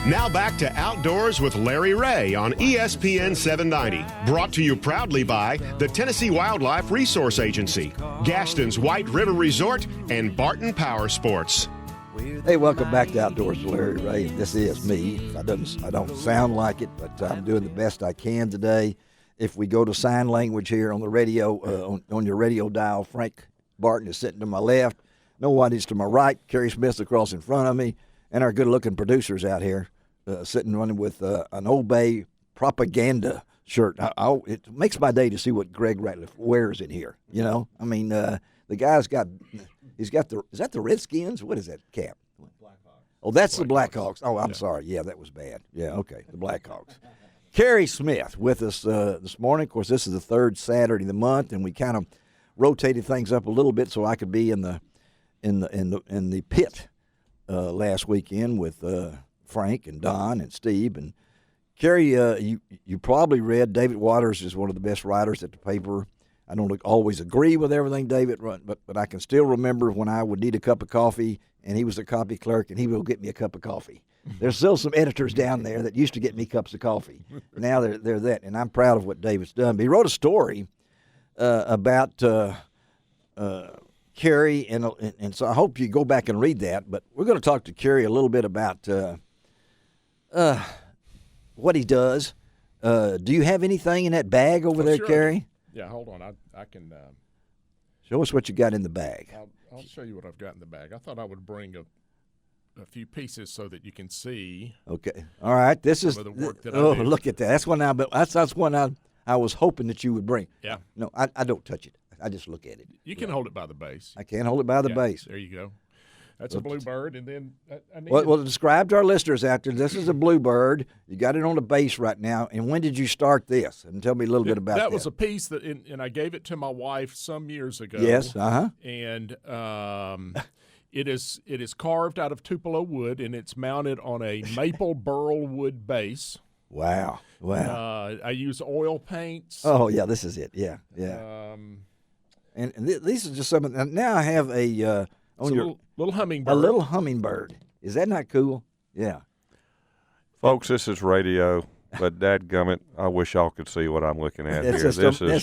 Now back to Outdoors with Larry Ray on ESPN 790. Brought to you proudly by the Tennessee Wildlife Resource Agency, Gaston's White River Resort, and Barton Power Sports. Hey, welcome back to Outdoors with Larry Ray. This is me. I don't sound like it, but I'm doing the best I can today. If we go to sign language here on the radio, on your radio dial, Frank Barton is sitting to my left. Nobody's to my right. Kerry Smith's across in front of me. And our good-looking producers out here sitting running with an Old Bay propaganda shirt. It makes my day to see what Greg Ratliff wears in here. You know, I mean, the guy's got is that the Redskins? What is that cap? Blackhawks. Oh, that's the Blackhawks. Oh, I'm sorry. Yeah, that was bad. Yeah, okay, the Blackhawks. Kerry Smith with us this morning. Of course, this is the third Saturday of the month, and we kind of rotated things up a little bit so I could be in the pit last weekend with Frank and Don and Steve. And Kerry, you probably read David Waters is one of the best writers at the paper. I don't always agree with everything David wrote, but I can still remember when I would need a cup of coffee, and he was the copy clerk, and he would get me a cup of coffee. There's still some editors down there that used to get me cups of coffee. Now they're that, and I'm proud of what David's done. But he wrote a story about Kerry, and so I hope you go back and read that. But we're going to talk to Kerry a little bit about what he does. Do you have anything in that bag over there, sure. Kerry? Yeah, hold on. I can Show us what you got in the bag. I'll show you what I've got in the bag. I thought I would bring a few pieces so that you can see. Okay. All right. This is the work that I do. Look at that. That's one I was hoping that you would bring. Yeah. No, I don't touch it. I just look at it. You can hold it by the base. I can hold it by the base. There you go. That's a bluebird, and then I need Well, describe to our listeners out there. This is a bluebird. You got it on the base right now. And when did you start this? And tell me a little bit about that. That was a piece that, and I gave it to my wife some years ago. Yes. And it is carved out of Tupelo wood, and it's mounted on a maple burl wood base. Wow. I use oil paints. Oh yeah, this is it. Yeah. And these are just some. Now I have a little hummingbird. A little hummingbird. Is that not cool? Yeah. Folks, this is radio, but dadgummit, I wish y'all could see what I'm looking at here. This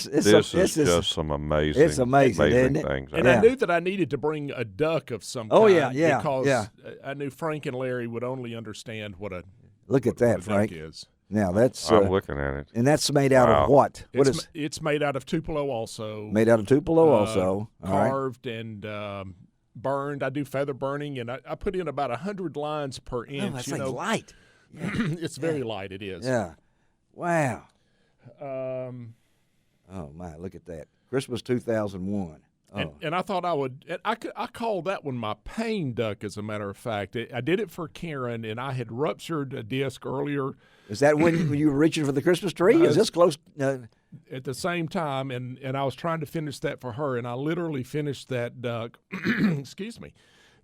is just some amazing, it's amazing isn't it? things. And I knew that I needed to bring a duck of some kind. Oh yeah. Because I knew Frank and Larry would only understand what a look at that, Frank. Duck is. Now that's I'm looking at it, and that's made out of what? It's made out of Tupelo also. Made out of Tupelo also. Carved and burned. I do feather burning, and I put in about 100 lines per inch. Oh, that's light. Yeah. It's very light. It is. Yeah. Wow. Oh my! Look at that. Christmas 2001. And I thought I would. I called that one my pain duck. As a matter of fact, I did it for Karen, and I had ruptured a disc earlier. Is that when you were reaching for the Christmas tree? Is this close? At the same time, and I was trying to finish that for her, and I literally finished that duck. Excuse me,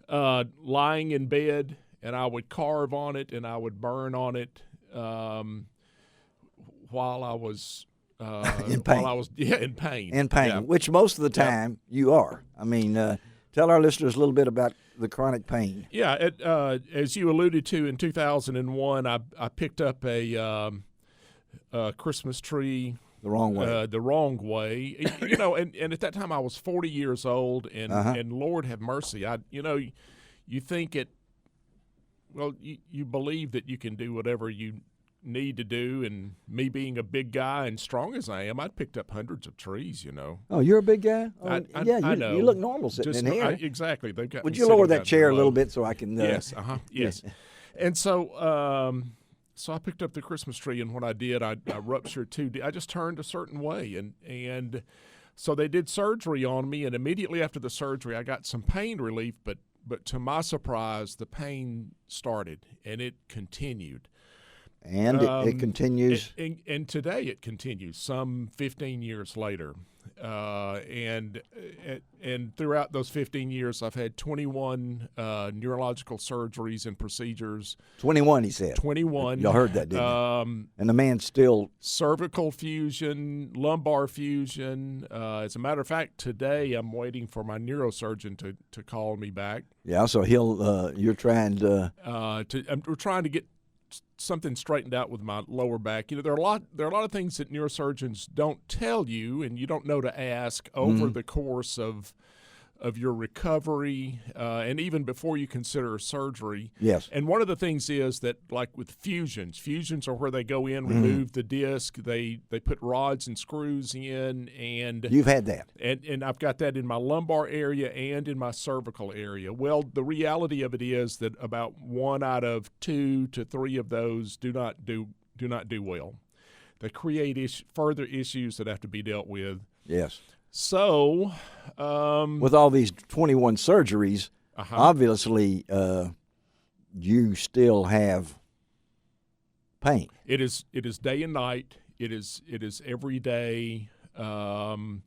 lying in bed, and I would carve on it, and I would burn on it while I was. In pain. In pain. In pain, yeah. Which most of the time you are. I mean, tell our listeners a little bit about the chronic pain. Yeah, as you alluded to, in 2001, I picked up a Christmas tree the wrong way. And at that time I was 40 years old, and Lord have mercy, you think it. Well, you believe that you can do whatever you need to do, and me being a big guy and strong as I am, I picked up hundreds of trees, Oh, you're a big guy? Oh, I know. You look normal sitting in here. Exactly. They've got. Would you lower that chair a little bit so I can? Yes. Yes. And so I picked up the Christmas tree, and when I did, I ruptured I just turned a certain way, and so they did surgery on me, and immediately after the surgery, I got some pain relief, but to my surprise, the pain started, and it continued. And it continues. And today it continues, some 15 years later. And throughout those 15 years, I've had 21 neurological surgeries and procedures. 21, he said. 21. Y'all heard that, didn't you? And the man's still. Cervical fusion, lumbar fusion. As a matter of fact, today I'm waiting for my neurosurgeon to call me back. Yeah, so you're trying to. We're trying to get something straightened out with my lower back. You know, there are a lot of things that neurosurgeons don't tell you, and you don't know to ask over the course of your recovery, and even before you consider surgery. Yes. And one of the things is that, like with fusions are where they go in, remove the disc, they put rods and screws in, and you've had that. And I've got that in my lumbar area and in my cervical area. Well, the reality of it is that about 1 out of 2 to 3 of those do not do well. They create further issues that have to be dealt with. Yes. So, with all these 21 surgeries, obviously you still have pain. It is day and night. It is every day. And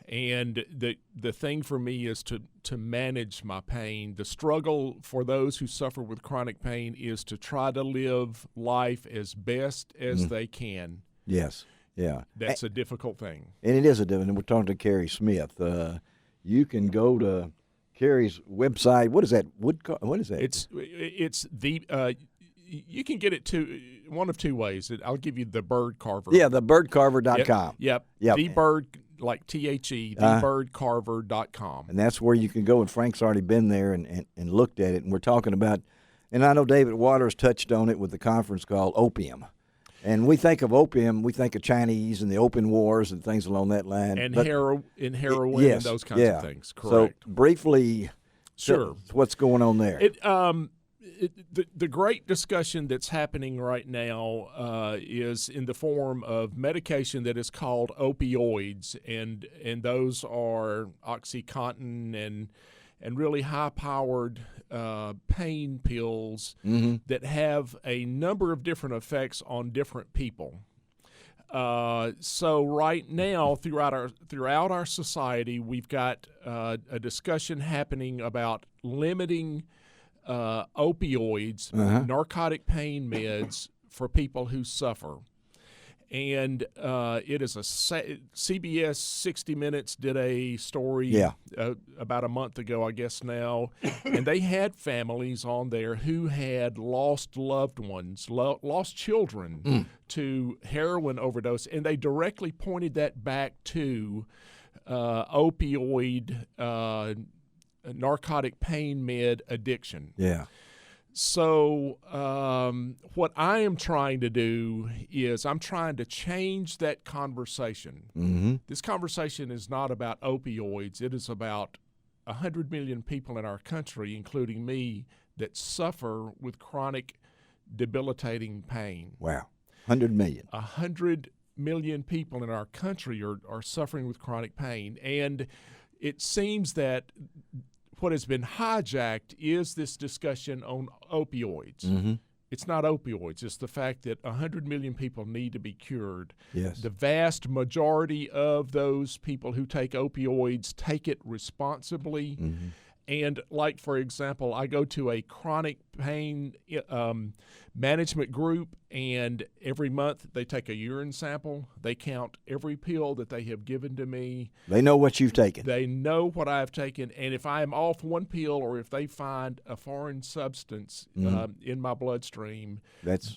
the thing for me is to manage my pain. The struggle for those who suffer with chronic pain is to try to live life as best as they can. Yes. Yeah. That's a difficult thing. And it is a difficult. And we're talking to Kerry Smith. You can go to Kerry's website. What is that? What is that? It's the you can get it one of two ways. I'll give you the Birdcarver. Yeah, the birdcarver.com. Yep. The Bird, like THE, thebirdcarver.com. And that's where you can go. And Frank's already been there and looked at it. And we're talking about, and I know David Waters touched on it with the conference called Opium. And we think of opium, we think of Chinese and the opium wars and things along that line. And heroin and those kinds of things. Correct. So briefly, sure, what's going on there? The great discussion that's happening right now is in the form of medication that is called opioids, and those are OxyContin and really high-powered pain pills that have a number of different effects on different people. So right now, throughout our society, we've got a discussion happening about limiting opioids, narcotic pain meds for people who suffer. And it is CBS 60 Minutes did a story about a month ago, I guess now, and they had families on there who had lost loved ones, lost children to heroin overdose, and they directly pointed that back to opioid narcotic pain med addiction. Yeah. So what I am trying to do is I'm trying to change that conversation. This conversation is not about opioids. It is about 100 million people in our country, including me, that suffer with chronic debilitating pain. Wow. 100 million. 100 million people in our country are suffering with chronic pain. And it seems that what has been hijacked is this discussion on opioids. It's not opioids. It's the fact that 100 million people need to be cured. Yes. The vast majority of those people who take opioids take it responsibly. And like, for example, I go to a chronic pain management group, and every month they take a urine sample. They count every pill that they have given to me. They know what you've taken. They know what I've taken. And if I am off one pill, or if they find a foreign substance in my bloodstream,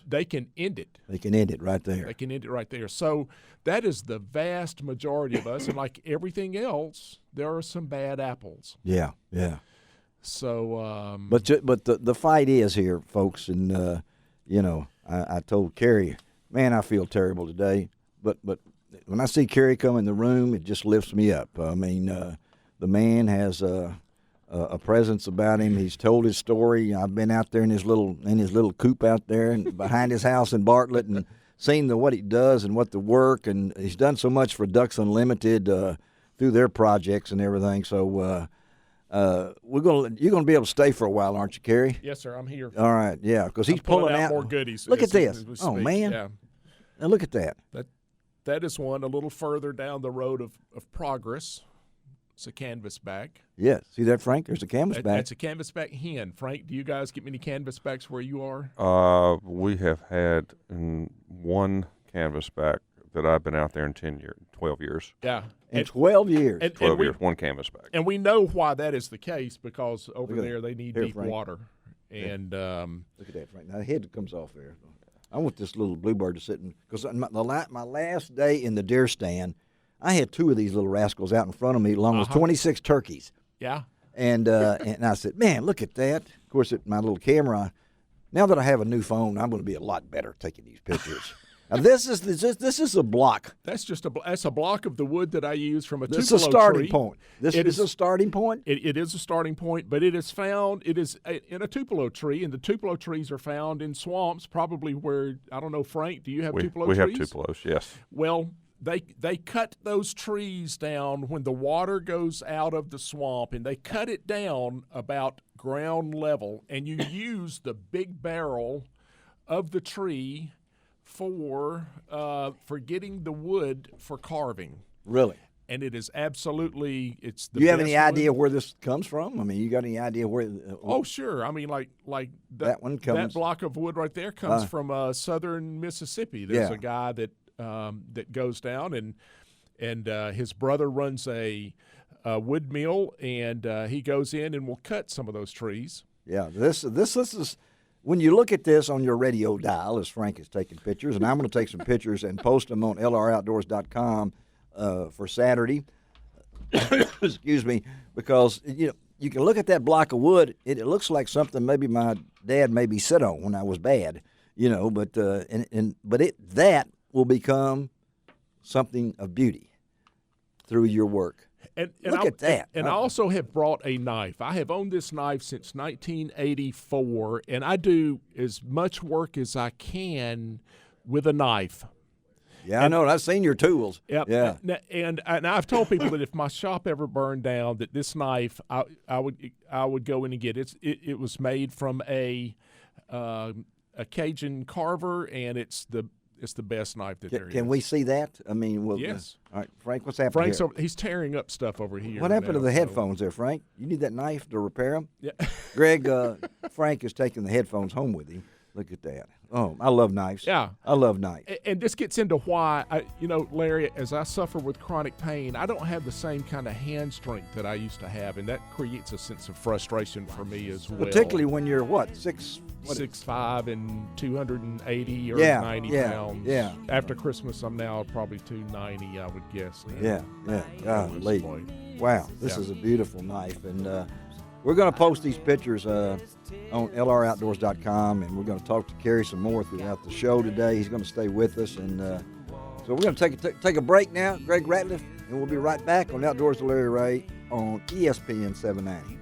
they can end it. They can end it right there. They can end it right there. So that is the vast majority of us. And like everything else, there are some bad apples. Yeah, yeah. So, but the fight is here, folks, and you know, I told Kerry, man, I feel terrible today, but when I see Kerry come in the room, it just lifts me up. I mean, the man has a presence about him. He's told his story. I've been out there in his little coop out there and behind his house in Bartlett and seen what he does and what the work, and he's done so much for Ducks Unlimited through their projects and everything. So. You're gonna be able to stay for a while, aren't you, Kerry? Yes, sir. I'm here. All right, yeah, because he's pulling out more goodies. Look at this! Oh man! Yeah. Now look at that. That is one a little further down the road of progress. It's a canvasback. Yeah, see that, Frank? There's a canvasback. That's a canvasback hen. Frank, do you guys get many canvasbacks where you are? We have had one canvasback that I've been out there in 12 years. Yeah. In 12 years. 12 years, one canvasback. And we know why that is the case, because over there they need deep Frank. water. And look at that, Frank. Now the head comes off there. I want this little bluebird to sit in, because my last day in the deer stand, I had 2 of these little rascals out in front of me, along with 26 turkeys. Yeah. And I said, man, look at that. Of course, my little camera. Now that I have a new phone, I'm going to be a lot better at taking these pictures. Now, this is a block. That's a block of the wood that I use from a Tupelo tree. This is a starting point. This is a starting point? It is a starting point, but it is in a Tupelo tree, and the Tupelo trees are found in swamps, probably where, I don't know, Frank, do you have Tupelo trees? We have Tupelos, yes. Well, they cut those trees down when the water goes out of the swamp, and they cut it down about ground level, and you use the big barrel of the tree for getting the wood for carving. Really? And it is absolutely, it's the Do you have best any idea wood. where this comes from? I mean, you got any idea where? Oh, sure. I mean, like that one comes. That block of wood right there comes from southern Mississippi. There's a guy that goes down, and his brother runs a wood mill, and he goes in and will cut some of those trees. Yeah, this is. When you look at this on your radio dial, as Frank is taking pictures, and I'm going to take some pictures and post them on lroutdoors.com for Saturday. Excuse me, because you can look at that block of wood. It looks like something maybe my dad maybe sit on when I was bad, But that will become something of beauty through your work. And look at that. And I also have brought a knife. I have owned this knife since 1984, and I do as much work as I can with a knife. Yeah, I know. I've seen your tools. Yep. Yeah. And I've told people that if my shop ever burned down, that this knife I would go in and get it. It was made from a Cajun carver, and it's the best knife that there is. Can we see that? I mean, yes. All right, Frank, what's happening here? He's tearing up stuff over here. What happened to the headphones there, Frank? You need that knife to repair them? Yeah. Greg, Frank is taking the headphones home with him. Look at that. Oh, I love knives. Yeah. I love knives. And this gets into why, Larry, as I suffer with chronic pain, I don't have the same kind of hand strength that I used to have, and that creates a sense of frustration for me as well. Particularly when you're, 6'5" and 280 or 90 pounds. Yeah. After Christmas, I'm now probably 290, I would guess. Yeah. Golly. Wow, this is a beautiful knife. And we're going to post these pictures on lroutdoors.com, and we're going to talk to Kerry some more throughout the show today. He's going to stay with us. And so we're going to take a break now, Greg Ratliff, and we'll be right back on Outdoors with Larry Ray on ESPN 790.